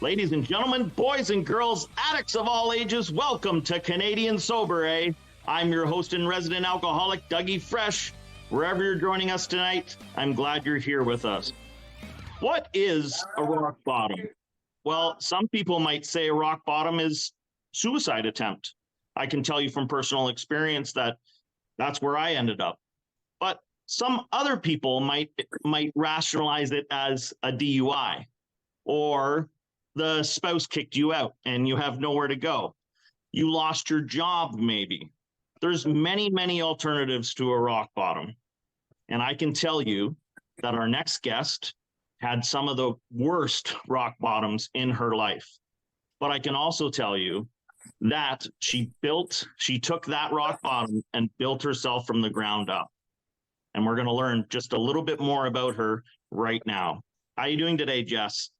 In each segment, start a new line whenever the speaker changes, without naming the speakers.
Ladies and gentlemen, boys and girls, addicts of all ages, welcome to Canadian Sober, eh? I'm your host and resident alcoholic, Dougie Fresh. Wherever you're joining us tonight, I'm glad you're here with us. What is a rock bottom? Well, some people might say a rock bottom is suicide attempt. I can tell you from personal experience that that's where I ended up. But some other people might rationalize it as a DUI, or the spouse kicked you out and you have nowhere to go. You lost your job, maybe. There's many alternatives to a rock bottom. And I can tell you that our next guest had some of the worst rock bottoms in her life. But I can also tell you that she took that rock bottom and built herself from the ground up. And we're going to learn just a little bit more about her right now. How are you doing today, Jess?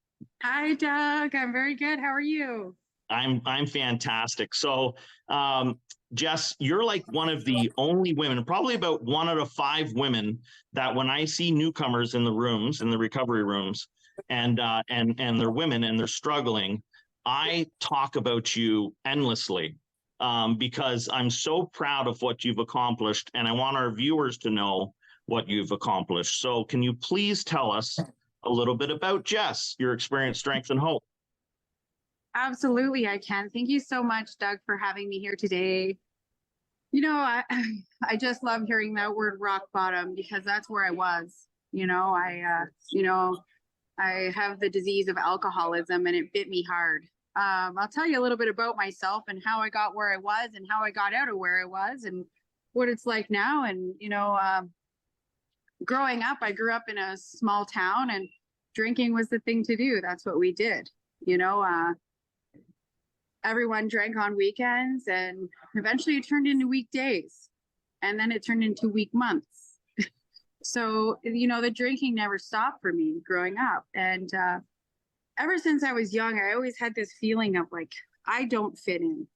Hi, Doug. I'm very good. How are you?
I'm fantastic. So, Jess, you're like one of the only women, probably about 1 out of 5 women, that when I see newcomers in the rooms, in the recovery rooms, and they're women and they're struggling, I talk about you endlessly because I'm so proud of what you've accomplished, and I want our viewers to know what you've accomplished. So, can you please tell us a little bit about Jess, your experience, strength, and hope?
Absolutely, I can. Thank you so much, Doug, for having me here today. You know, I just love hearing that word rock bottom because that's where I was. I have the disease of alcoholism and it bit me hard. I'll tell you a little bit about myself and how I got where I was and how I got out of where I was and what it's like now. And, growing up, I grew up in a small town and drinking was the thing to do. That's what we did. Everyone drank on weekends and eventually it turned into weekdays and then it turned into week months. So, the drinking never stopped for me growing up. And ever since I was young, I always had this feeling of like, I don't fit in.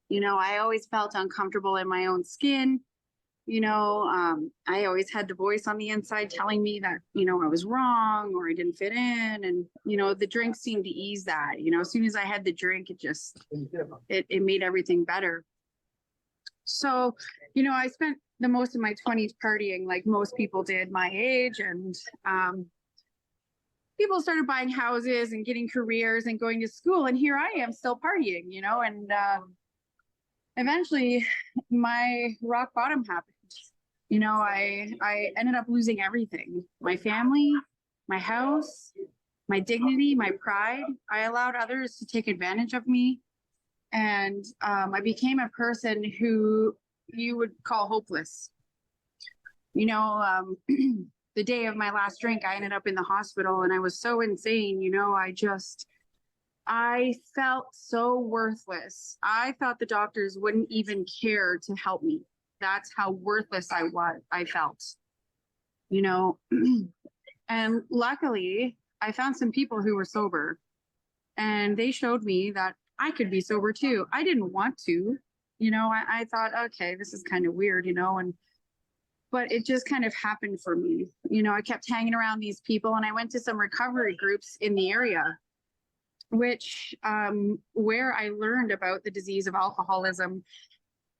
I always felt uncomfortable in my own skin. I always had the voice on the inside telling me that, I was wrong or I didn't fit in. And, the drink seemed to ease that, as soon as I had the drink, it made everything better. So, I spent the most of my 20s partying like most people did my age. And people started buying houses and getting careers and going to school. And here I am still partying, and eventually my rock bottom happened. I ended up losing everything, my family, my house, my dignity, my pride. I allowed others to take advantage of me. And I became a person who you would call hopeless. The day of my last drink, I ended up in the hospital and I was so insane. I felt so worthless. I thought the doctors wouldn't even care to help me. That's how worthless I felt, and luckily I found some people who were sober and they showed me that I could be sober too. I didn't want to, I thought, okay, this is kind of weird, but it just kind of happened for me. I kept hanging around these people and I went to some recovery groups in the area, where I learned about the disease of alcoholism.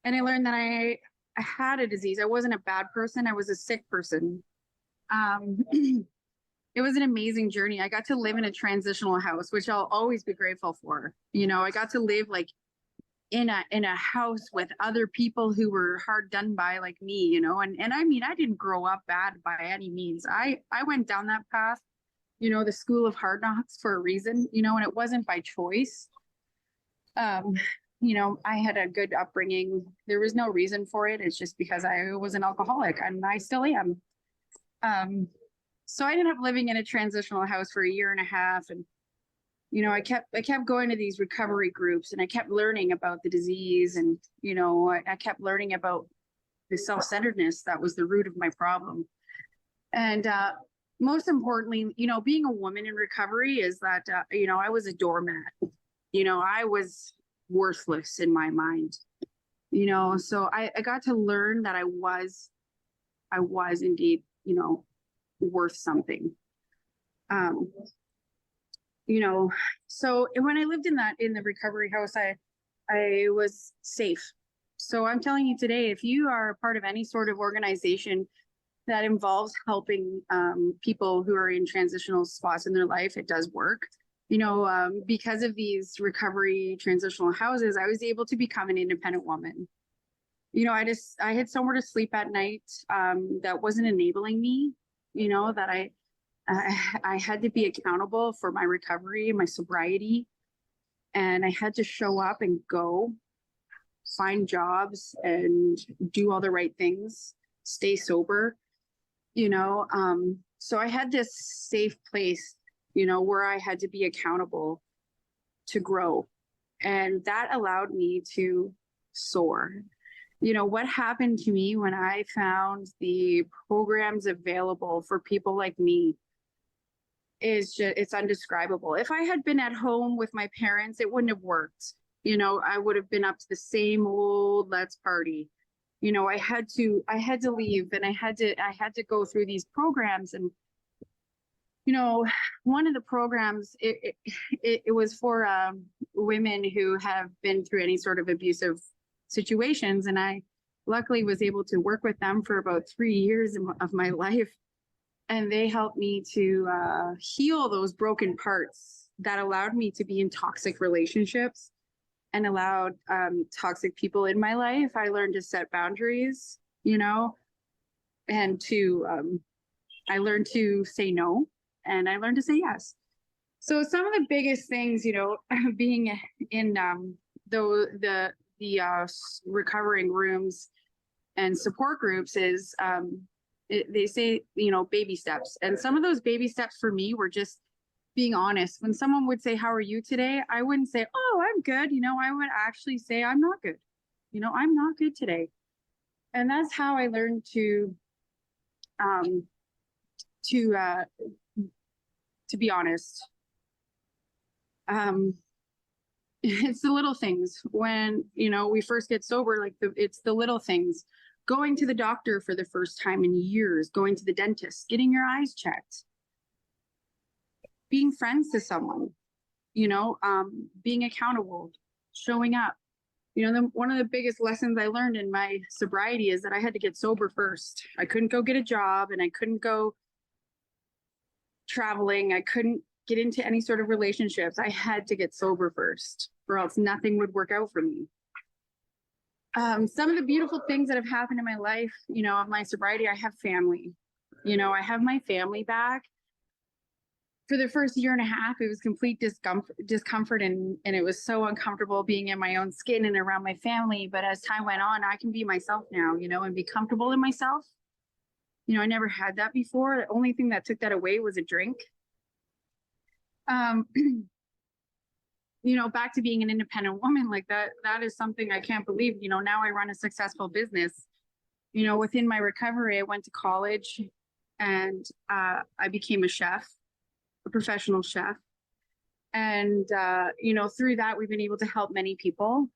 And I learned that I had a disease. I wasn't a bad person. I was a sick person. It was an amazing journey. I got to live in a transitional house, which I'll always be grateful for. I got to live like in a house with other people who were hard done by like me, and I mean, I didn't grow up bad by any means. I went down that path, the school of hard knocks for a reason, and it wasn't by choice. I had a good upbringing. There was no reason for it. It's just because I was an alcoholic and I still am. So I ended up living in a transitional house for 1.5 years. And, I kept going to these recovery groups and I kept learning about the disease. And, I kept learning about the self-centeredness that was the root of my problem. And most importantly, being a woman in recovery is that, I was a doormat. I was worthless in my mind, so I got to learn that I was indeed, worth something. So when I lived in the recovery house, I was safe. So I'm telling you today, if you are a part of any sort of organization that involves helping people who are in transitional spots in their life, it does work. Because of these recovery transitional houses, I was able to become an independent woman. I had somewhere to sleep at night that wasn't enabling me, that I had to be accountable for my recovery, my sobriety, and I had to show up and go find jobs and do all the right things, stay sober, so I had this safe place, where I had to be accountable to grow. And that allowed me to soar. What happened to me when I found the programs available for people like me is just, it's undescribable. If I had been at home with my parents, it wouldn't have worked. I would have been up to the same old let's party. I had to leave, and I had to go through these programs. And one of the programs, it was for women who have been through any sort of abusive situations, and I luckily was able to work with them for about 3 years of my life, and they helped me to heal those broken parts that allowed me to be in toxic relationships and allowed toxic people in my life. I learned to set boundaries, and I learned to say no, and I learned to say yes. So some of the biggest things, being in the recovering rooms and support groups is they say, baby steps. And some of those baby steps for me were just being honest. When someone would say, how are you today? I wouldn't say, oh, I'm good. I would actually say, I'm not good. I'm not good today. And that's how I learned to be honest. It's the little things when, we first get sober, it's the little things. Going to the doctor for the first time in years, going to the dentist, getting your eyes checked, being friends to someone, being accountable, showing up. One of the biggest lessons I learned in my sobriety is that I had to get sober first. I couldn't go get a job, and I couldn't go traveling. I couldn't get into any sort of relationships. I had to get sober first, or else nothing would work out for me. Some of the beautiful things that have happened in my life, of my sobriety, I have family. I have my family back. For the first year and a half, it was complete discomfort, and it was so uncomfortable being in my own skin and around my family. But as time went on, I can be myself now, and be comfortable in myself. I never had that before. The only thing that took that away was a drink. Back to being an independent woman, like that is something I can't believe. Now I run a successful business. Within my recovery, I went to college, and I became a chef, a professional chef. And, through that, we've been able to help many people,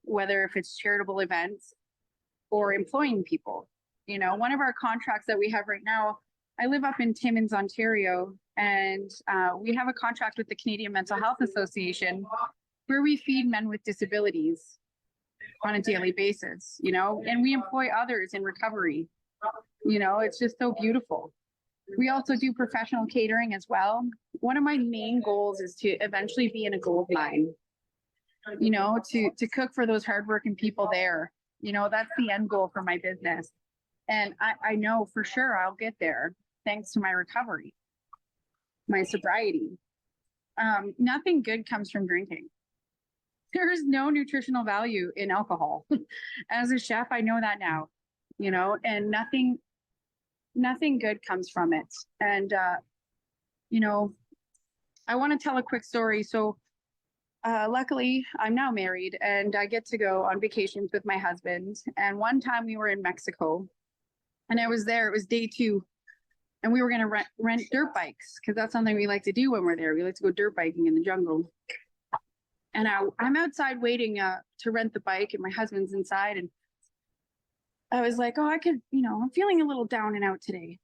whether if it's charitable events or employing people. One of our contracts that we have right now, I live up in Timmins, Ontario, and we have a contract with the Canadian Mental Health Association where we feed men with disabilities on a daily basis, and we employ others in recovery. It's just so beautiful. We also do professional catering as well. One of my main goals is to eventually be in a gold mine, to cook for those hardworking people there. That's the end goal for my business. And I know for sure I'll get there thanks to my recovery, my sobriety. Nothing good comes from drinking. There is no nutritional value in alcohol. As a chef, I know that now, and nothing good comes from it. And, I want to tell a quick story. So luckily, I'm now married, and I get to go on vacations with my husband. And one time we were in Mexico, and I was there. It was day 2. And we were going to rent dirt bikes, because that's something we like to do when we're there. We like to go dirt biking in the jungle. And I'm outside waiting to rent the bike, and my husband's inside. And I was like, oh, I could, I'm feeling a little down and out today.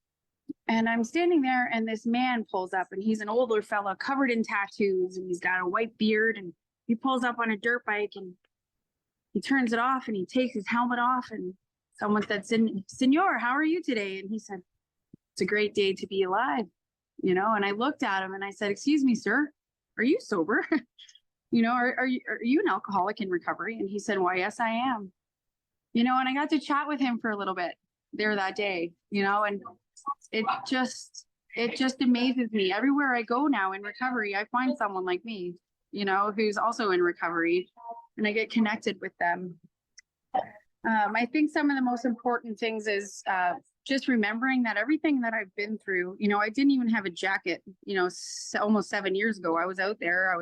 And I'm standing there, and this man pulls up, and he's an older fella covered in tattoos, and he's got a white beard, and he pulls up on a dirt bike, and he turns it off, and he takes his helmet off, and someone said, Senor, how are you today? And he said, it's a great day to be alive, and I looked at him and I said, excuse me, sir, are you sober? Are you an alcoholic in recovery? And he said, why, yes, I am. And I got to chat with him for a little bit there that day, and it just amazes me. Everywhere I go now in recovery, I find someone like me, who's also in recovery, and I get connected with them. I think some of the most important things is just remembering that everything that I've been through, I didn't even have a jacket, almost 7 years ago. I was out there. I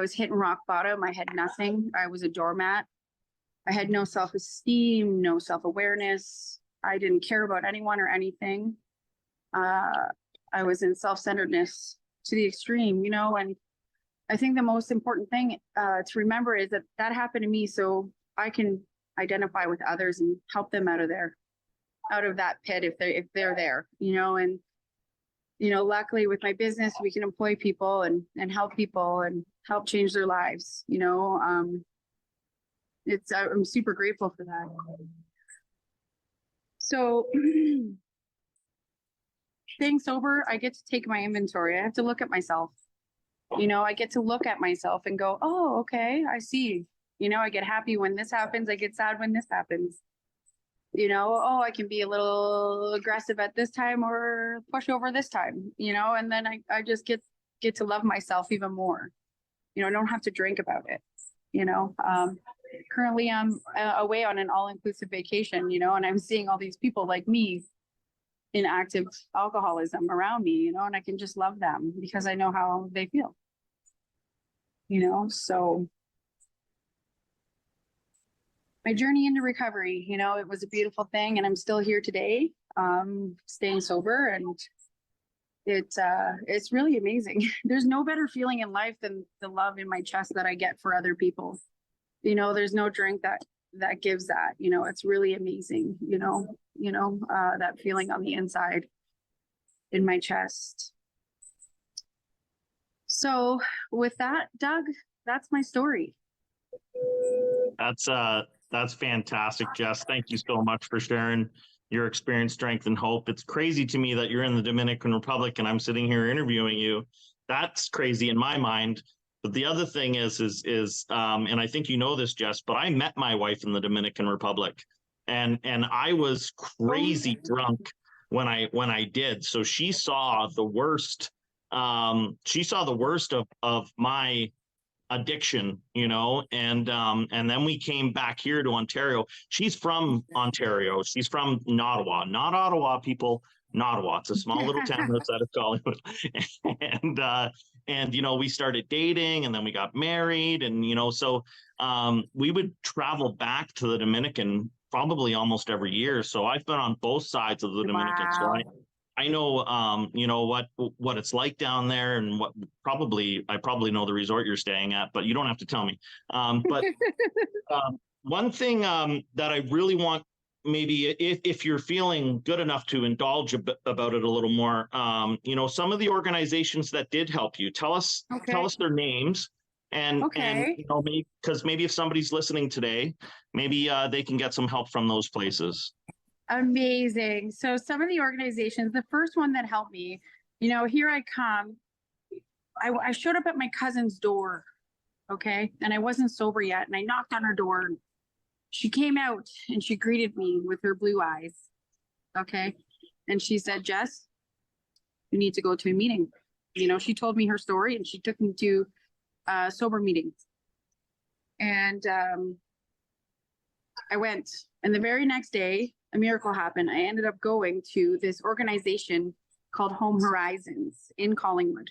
was hitting rock bottom. I had nothing. I was a doormat. I had no self-esteem, no self-awareness. I didn't care about anyone or anything. I was in self-centeredness to the extreme, and I think the most important thing to remember is that happened to me, so I can identify with others and help them out of that pit if they're there, and luckily with my business we can employ people and help people and help change their lives. I'm super grateful for that. So staying sober, I get to take my inventory. I have to look at myself. I get to look at myself and go, oh, okay, I see. I get happy when this happens. I get sad when this happens. I can be a little aggressive at this time or push over this time, and then I just get to love myself even more. I don't have to drink about it. Currently I'm away on an all-inclusive vacation, and I'm seeing all these people like me in active alcoholism around me, and I can just love them because I know how they feel, so my journey into recovery, it was a beautiful thing, and I'm still here today, staying sober, and it's really amazing. There's no better feeling in life than the love in my chest that I get for other people. There's no drink that gives that. It's really amazing. That feeling on the inside in my chest. So with that, Doug, that's my story.
That's fantastic, Jess. Thank you so much for sharing your experience, strength, and hope. It's crazy to me that you're in the Dominican Republic and I'm sitting here interviewing you. That's crazy in my mind. But the other thing is, and I think you know this, Jess, but I met my wife in the Dominican Republic, and I was crazy drunk when I did. So she saw the worst. She saw the worst of my addiction, and then we came back here to Ontario. She's from Ontario. She's from Nottawa, not Ottawa, people. Nottawa. It's a small little town outside of Hollywood. And we started dating, and then we got married, and so we would travel back to the Dominican probably almost every year. So I've been on both sides of the Dominican.
Wow.
So I know, what it's like down there, and I probably know the resort you're staying at, but you don't have to tell me. But one thing that I really want, maybe if you're feeling good enough to indulge about it a little more, some of the organizations that did help you, tell us their names, and because maybe if somebody's listening today, maybe they can get some help from those places.
Amazing. So some of the organizations, the first one that helped me, here I come. I showed up at my cousin's door, okay, and I wasn't sober yet, and I knocked on her door. She came out and she greeted me with her blue eyes, okay, and she said, Jess, you need to go to a meeting. She told me her story, and she took me to sober meetings, and I went, and the very next day a miracle happened. I ended up going to this organization called Home Horizons in Collingwood.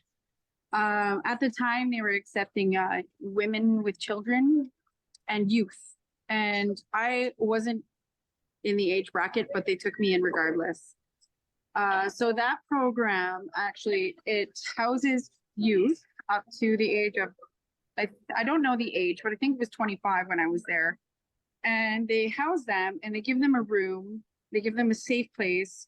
At the time, they were accepting women with children and youth. And I wasn't in the age bracket, but they took me in regardless. So that program, actually, it houses youth up to the age of, I don't know the age, but I think it was 25 when I was there. And they house them, and they give them a room. They give them a safe place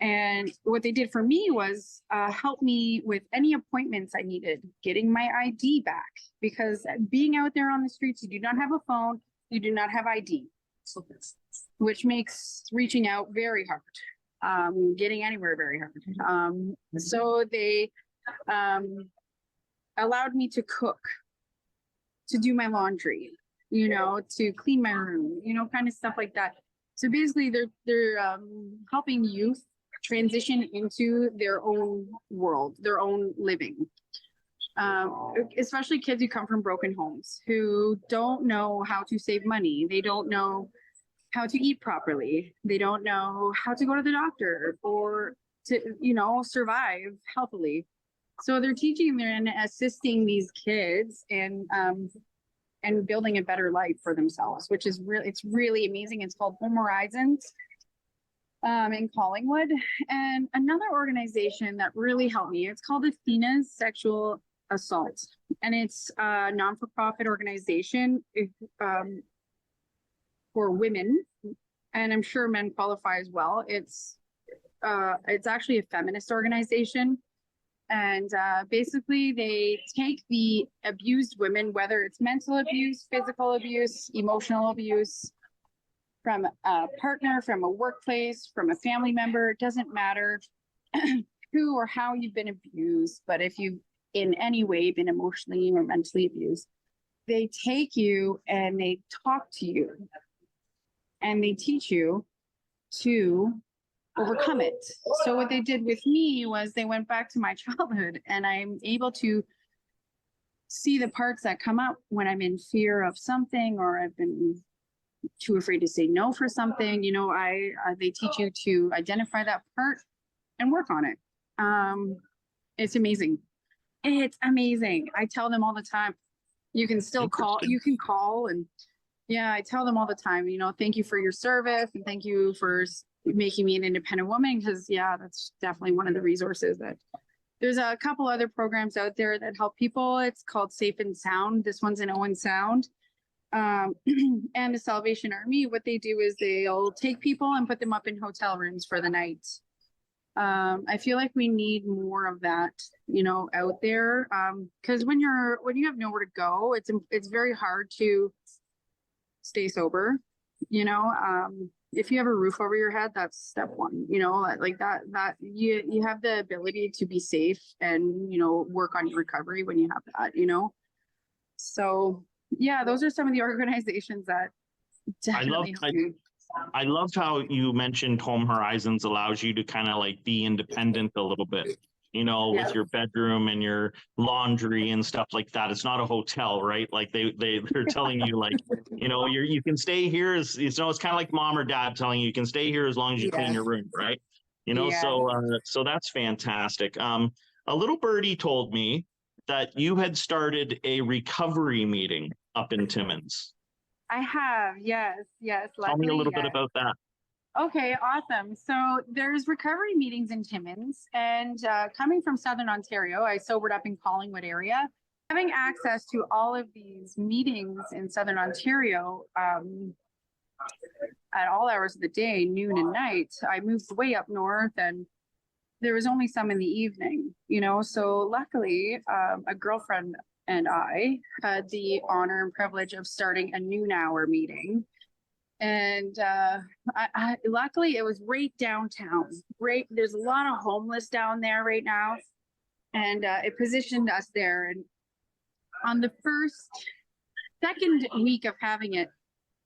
And what they did for me was help me with any appointments I needed, getting my ID back, because being out there on the streets, you do not have a phone, you do not have ID, which makes reaching out very hard, getting anywhere very hard. So they allowed me to cook, to do my laundry, to clean my room, kind of stuff like that. So basically, they're helping youth transition into their own world, their own living. Especially kids who come from broken homes, who don't know how to save money. They don't know how to eat properly. They don't know how to go to the doctor or to, survive healthily. So they're teaching and assisting these kids and building a better life for themselves, which is it's really amazing. It's called Home Horizons in Collingwood. And another organization that really helped me, it's called Athena's Sexual Assault. And it's a non-for-profit organization for women. And I'm sure men qualify as well. It's actually a feminist organization. And basically, they take the abused women, whether it's mental abuse, physical abuse, emotional abuse, from a partner, from a workplace, from a family member, it doesn't matter who or how you've been abused, but if you've in any way been emotionally or mentally abused, they take you and they talk to you and they teach you to overcome it. So what they did with me was they went back to my childhood, and I'm able to see the parts that come up when I'm in fear of something, or I've been too afraid to say no for something. They teach you to identify that part and work on it. It's amazing. It's amazing. I tell them all the time, you can still call, and yeah, I tell them all the time, thank you for your service and thank you for making me an independent woman, because that's definitely one of the resources. That there's a couple other programs out there that help people. It's called Safe and Sound. This one's in Owen Sound. And the Salvation Army, what they do is they'll take people and put them up in hotel rooms for the night. I feel like we need more of that, out there. Because when you have nowhere to go, it's very hard to stay sober. If you have a roof over your head, that's step one. Like that you have the ability to be safe and work on your recovery when you have that. So yeah, those are some of the organizations that definitely help me.
I loved how you mentioned Home Horizons allows you to kind of like be independent a little bit, with your bedroom and your laundry and stuff like that. It's not a hotel, right? Like they're telling you like, you can stay here as, it's kind of like mom or dad telling you can stay here as long as you clean your room, right? So that's fantastic. A little birdie told me that you had started a recovery meeting up in Timmins.
I have, yes.
Tell me a little bit about that.
Okay, awesome. So there's recovery meetings in Timmins, and coming from Southern Ontario, I sobered up in Collingwood area. Having access to all of these meetings in Southern Ontario at all hours of the day, noon and night, I moved way up north, and there was only some in the evening, So luckily, a girlfriend and I had the honor and privilege of starting a noon hour meeting. And I luckily it was right downtown. There's a lot of homeless down there right now. And it positioned us there. And on the second week of having it,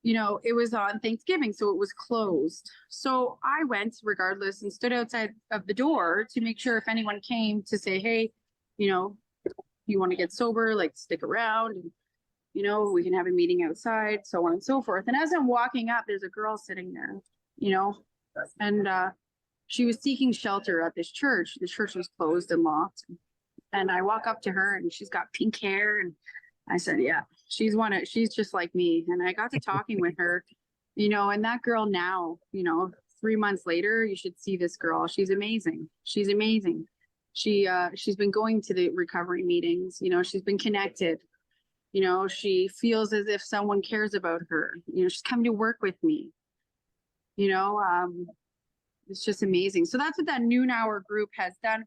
it was on Thanksgiving, so it was closed. So I went regardless and stood outside of the door to make sure if anyone came to say, hey, you want to get sober, like stick around, and we can have a meeting outside, so on and so forth. And as I'm walking up, there's a girl sitting there, and she was seeking shelter at this church. The church was closed and locked. And I walk up to her, and she's got pink hair, and I said, yeah, she's just like me. And I got to talking with her, and that girl now, 3 months later, you should see this girl. She's amazing. She's been going to the recovery meetings, she's been connected, she feels as if someone cares about her, she's come to work with me, it's just amazing. So that's what that noon hour group has done.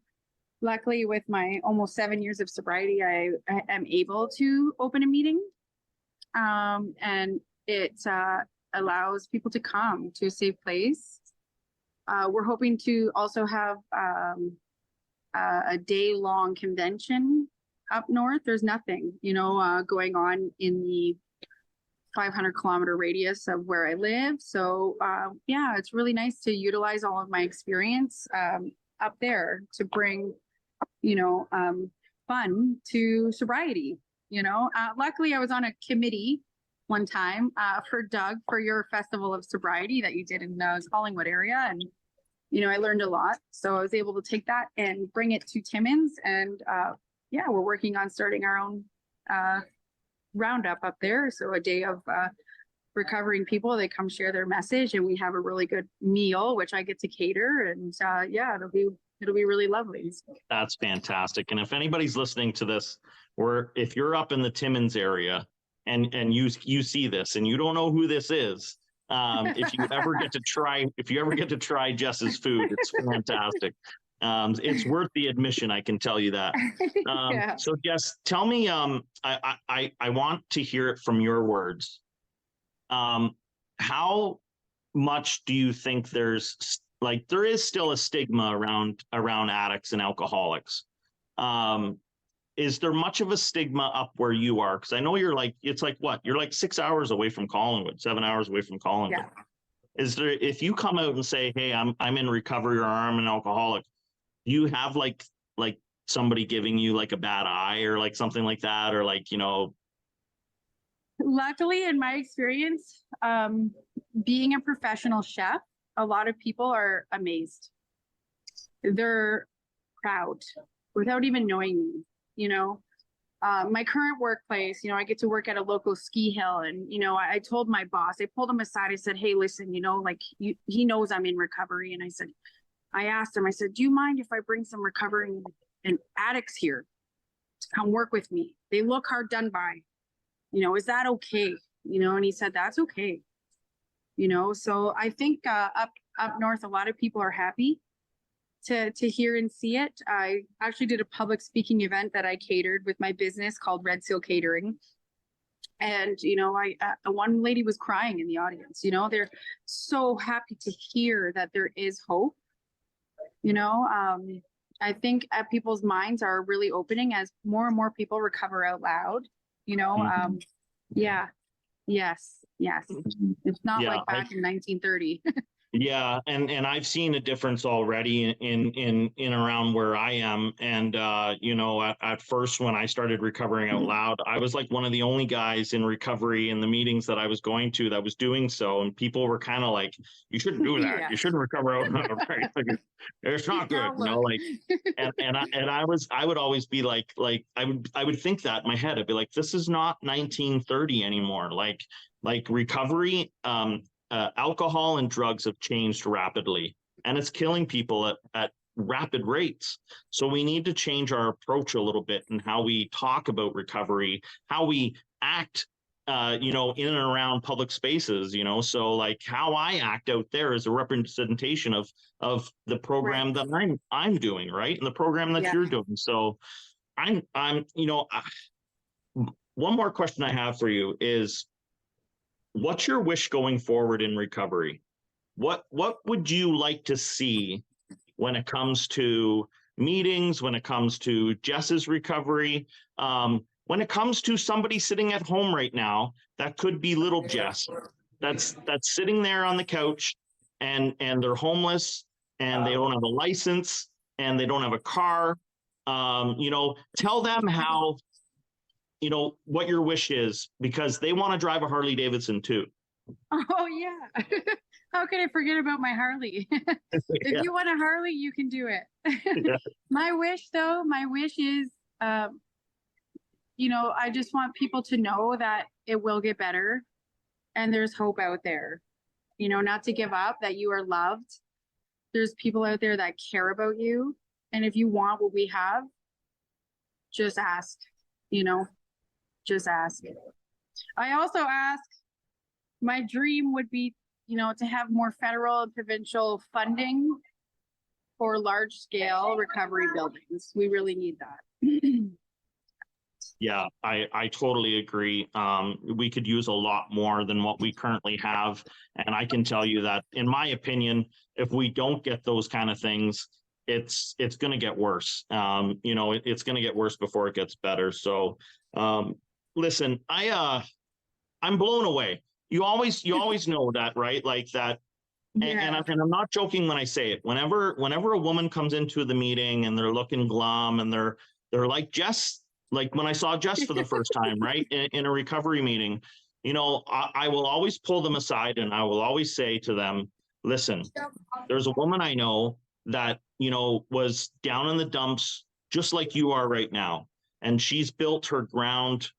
Luckily, with my almost 7 years of sobriety, I am able to open a meeting, and it allows people to come to a safe place. We're hoping to also have a day-long convention up north. There's nothing, going on in the 500-kilometer radius of where I live. So yeah, it's really nice to utilize all of my experience up there to bring, fun to sobriety. Luckily I was on a committee one time for Doug for your Festival of Sobriety that you did in Collingwood area, and I learned a lot. So I was able to take that and bring it to Timmins, and yeah, we're working on starting our own roundup up there. So a day of recovering people, they come share their message, and we have a really good meal, which I get to cater, and yeah, it'll be really lovely.
That's fantastic. And if anybody's listening to this, or if you're up in the Timmins area and you see this and you don't know who this is, if you ever get to try Jess's food, it's fantastic. It's worth the admission, I can tell you that.
Yeah.
So Jess, tell me, I want to hear it from your words. How much do you think there is still a stigma around addicts and alcoholics? Is there much of a stigma up where you are? Because I know you're like 6 hours away from Collingwood, 7 hours away from Collingwood. Yeah. Is there, if you come out and say, hey, I'm in recovery or I'm an alcoholic, do you have like somebody giving you like a bad eye or like something like that, or like,
Luckily, in my experience, being a professional chef, a lot of people are amazed. They're proud without even knowing me. My current workplace, I get to work at a local ski hill, and I told my boss, I pulled him aside, I said, hey, listen, he knows I'm in recovery, and I asked him, I said, do you mind if I bring some recovering and addicts here to come work with me? They look hard done by, is that okay? And he said, that's okay. So I think up north, a lot of people are happy to hear and see it. I actually did a public speaking event that I catered with my business called Red Seal Catering. And, one lady was crying in the audience. They're so happy to hear that there is hope. I think people's minds are really opening as more and more people recover out loud.
Mm-hmm.
Yeah, yes. It's not like back in 1930.
Yeah, and I've seen a difference already in around where I am. And at first when I started recovering out loud, I was like one of the only guys in recovery in the meetings that I was going to that was doing so, and people were kind of like, you shouldn't do that. Yeah. You shouldn't recover out loud. Right? Like, it's not good, and I would always be like I would think that in my head. I'd be like, this is not 1930 anymore. Like recovery, alcohol and drugs have changed rapidly, and it's killing people at rapid rates. So we need to change our approach a little bit in how we talk about recovery, how we act, in and around public spaces, so like how I act out there is a representation of the program that I'm doing, right? And the program that you're doing. So I'm one more question I have for you is, what's your wish going forward in recovery? What would you like to see when it comes to meetings, when it comes to Jess's recovery, when it comes to somebody sitting at home right now that could be little Jess, that's sitting there on the couch and they're homeless and they don't have a license and they don't have a car? Tell them how, what your wish is, because they want to drive a Harley Davidson too.
Oh yeah. How can I forget about my Harley? If you want a Harley, you can do it. Yeah. My wish is, I just want people to know that it will get better and there's hope out there, not to give up, that you are loved. There's people out there that care about you. And if you want what we have, just ask, just ask. I also ask, my dream would be to have more federal and provincial funding for large scale recovery buildings. We really need that.
Yeah, I totally agree. We could use a lot more than what we currently have. And I can tell you that, in my opinion, if we don't get those kind of things, it's going to get worse. It's going to get worse before it gets better. So, listen, I'm blown away. You always know that, right? Like that. And I'm not joking when I say it. Whenever a woman comes into the meeting and they're looking glum and they're like Jess, like when I saw Jess for the first time, right, in a recovery meeting, I will always pull them aside and I will always say to them, listen, there's a woman I know that, was down in the dumps just like you are right now. And she's built her ground,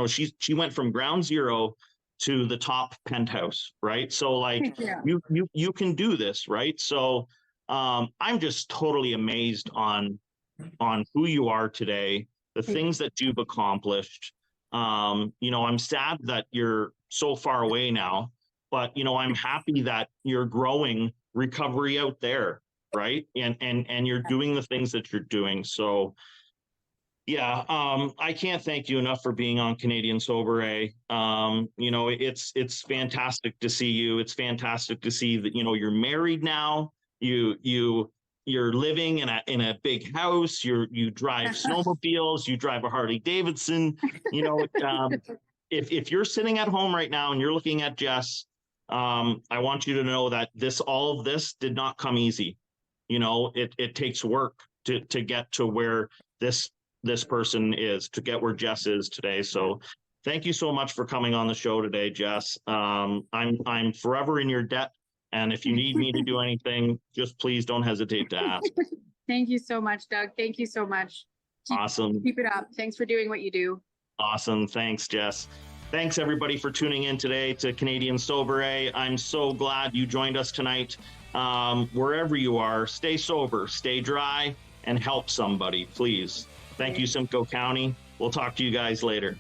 she went from ground zero to the top penthouse, right? So like you can do this, right? So I'm just totally amazed on who you are today, the things that you've accomplished. I'm sad that you're so far away now, but I'm happy that you're growing recovery out there, right? And you're doing the things that you're doing. So yeah, I can't thank you enough for being on Canadian Sober A. It's fantastic to see you. It's fantastic to see that you're married now. You're living in a big house. You drive snowmobiles. You drive a Harley Davidson. If you're sitting at home right now and you're looking at Jess, I want you to know that all of this did not come easy. It takes work to get to where this person is, to get where Jess is today. So thank you so much for coming on the show today, Jess. I'm forever in your debt. And if you need me to do anything, just please don't hesitate to ask.
Thank you so much, Doug. Thank you so much.
Awesome.
Keep it up. Thanks for doing what you do.
Awesome. Thanks, Jess. Thanks, everybody, for tuning in today to Canadian Sober A. I'm so glad you joined us tonight. Wherever you are, stay sober, stay dry, and help somebody, please. Thank you, Simcoe County. We'll talk to you guys later.